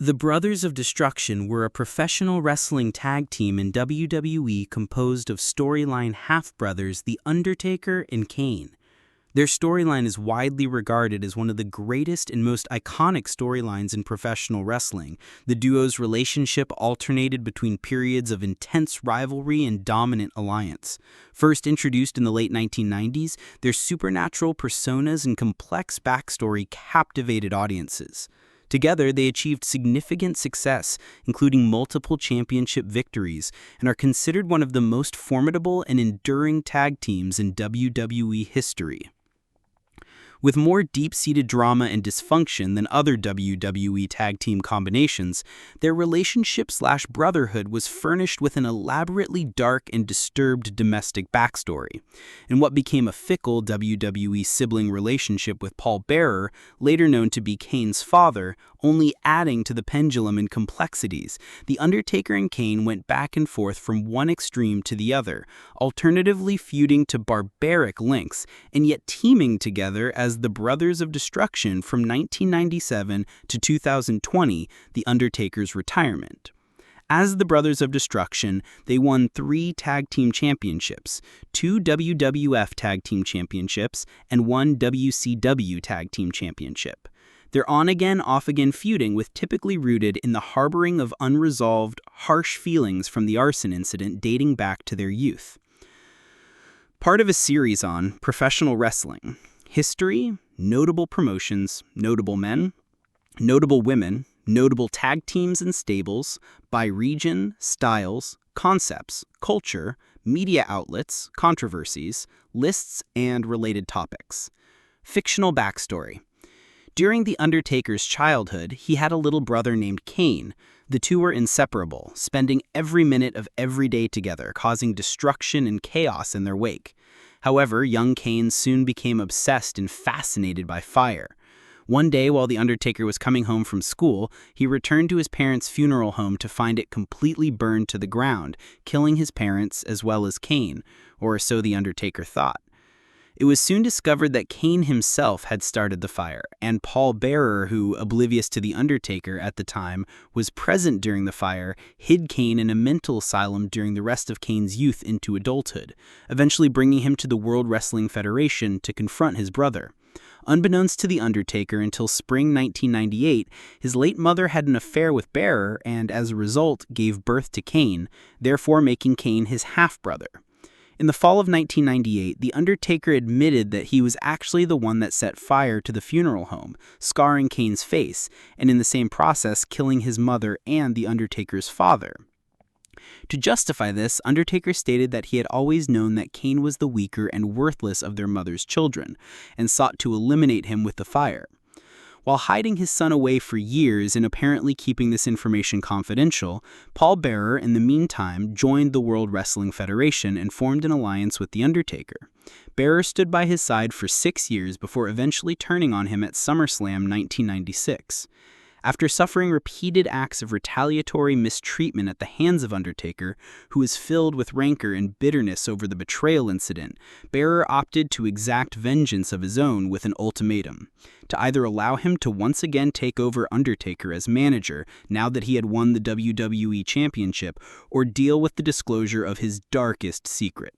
The Brothers of Destruction were a professional wrestling tag team in WWE composed of storyline half-brothers The Undertaker and Kane. Their storyline is widely regarded as one of the greatest and most iconic storylines in professional wrestling. The duo's relationship alternated between periods of intense rivalry and dominant alliance. First introduced in the late 1990s, their supernatural personas and complex backstory captivated audiences. Together, they achieved significant success, including multiple championship victories, and are considered one of the most formidable and enduring tag teams in WWE history. With more deep-seated drama and dysfunction than other WWE tag team combinations, their relationship/brotherhood was furnished with an elaborately dark and disturbed domestic backstory. In what became a fickle WWE sibling relationship with Paul Bearer, later known to be Kane's father, only adding to the pendulum in complexities, The Undertaker and Kane went back and forth from one extreme to the other, alternatively feuding to barbaric lengths, and yet teaming together as the Brothers of Destruction from 1997 to 2020, The Undertaker's retirement. As the Brothers of Destruction, they won 3 tag team championships, 2 WWF tag team championships, and 1 WCW tag team championship. Their on-again, off-again feuding was typically rooted in the harboring of unresolved, harsh feelings from the arson incident dating back to their youth. Part of a series on professional wrestling, history, notable promotions, notable men, notable women, notable tag teams and stables, by region, styles, concepts, culture, media outlets, controversies, lists, and related topics. Fictional backstory. During The Undertaker's childhood, he had a little brother named Kane. The two were inseparable, spending every minute of every day together, causing destruction and chaos in their wake. However, young Kane soon became obsessed and fascinated by fire. One day, while The Undertaker was coming home from school, he returned to his parents' funeral home to find it completely burned to the ground, killing his parents as well as Kane, or so The Undertaker thought. It was soon discovered that Kane himself had started the fire, and Paul Bearer, who, oblivious to The Undertaker at the time, was present during the fire, hid Kane in a mental asylum during the rest of Kane's youth into adulthood, eventually bringing him to the World Wrestling Federation to confront his brother. Unbeknownst to The Undertaker until spring 1998, his late mother had an affair with Bearer and, as a result, gave birth to Kane, therefore making Kane his half-brother. In the fall of 1998, The Undertaker admitted that he was actually the one that set fire to the funeral home, scarring Kane's face, and in the same process killing his mother and The Undertaker's father. To justify this, Undertaker stated that he had always known that Kane was the weaker and worthless of their mother's children, and sought to eliminate him with the fire. While hiding his son away for years and apparently keeping this information confidential, Paul Bearer, in the meantime, joined the World Wrestling Federation and formed an alliance with The Undertaker. Bearer stood by his side for 6 years before eventually turning on him at SummerSlam 1996. After suffering repeated acts of retaliatory mistreatment at the hands of Undertaker, who was filled with rancor and bitterness over the betrayal incident, Bearer opted to exact vengeance of his own with an ultimatum: to either allow him to once again take over Undertaker as manager now that he had won the WWE Championship, or deal with the disclosure of his darkest secret.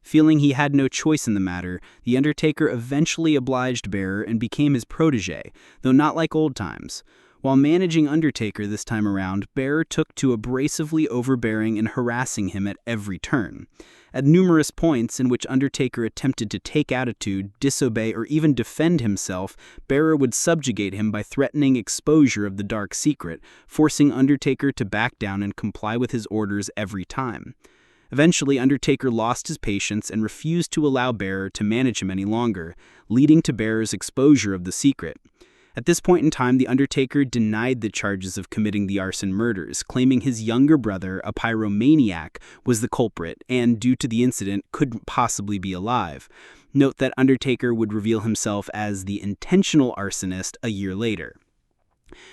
Feeling he had no choice in the matter, The Undertaker eventually obliged Bearer and became his protege, though not like old times. While managing Undertaker this time around, Bearer took to abrasively overbearing and harassing him at every turn. At numerous points in which Undertaker attempted to take attitude, disobey, or even defend himself, Bearer would subjugate him by threatening exposure of the dark secret, forcing Undertaker to back down and comply with his orders every time. Eventually, Undertaker lost his patience and refused to allow Bearer to manage him any longer, leading to Bearer's exposure of the secret. At this point in time, The Undertaker denied the charges of committing the arson murders, claiming his younger brother, a pyromaniac, was the culprit and, due to the incident, couldn't possibly be alive. Note that Undertaker would reveal himself as the intentional arsonist a year later.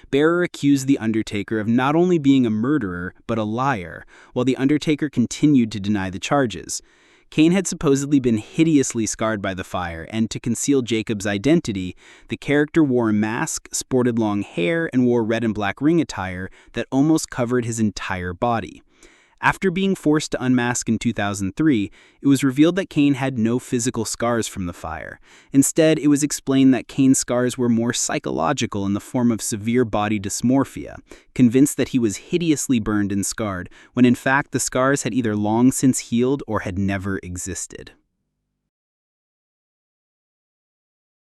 Bearer accused The Undertaker of not only being a murderer, but a liar, while The Undertaker continued to deny the charges. Kane had supposedly been hideously scarred by the fire, and to conceal Jacob's identity, the character wore a mask, sported long hair, and wore red and black ring attire that almost covered his entire body. After being forced to unmask in 2003, it was revealed that Kane had no physical scars from the fire. Instead, it was explained that Kane's scars were more psychological in the form of severe body dysmorphia, convinced that he was hideously burned and scarred, when in fact the scars had either long since healed or had never existed.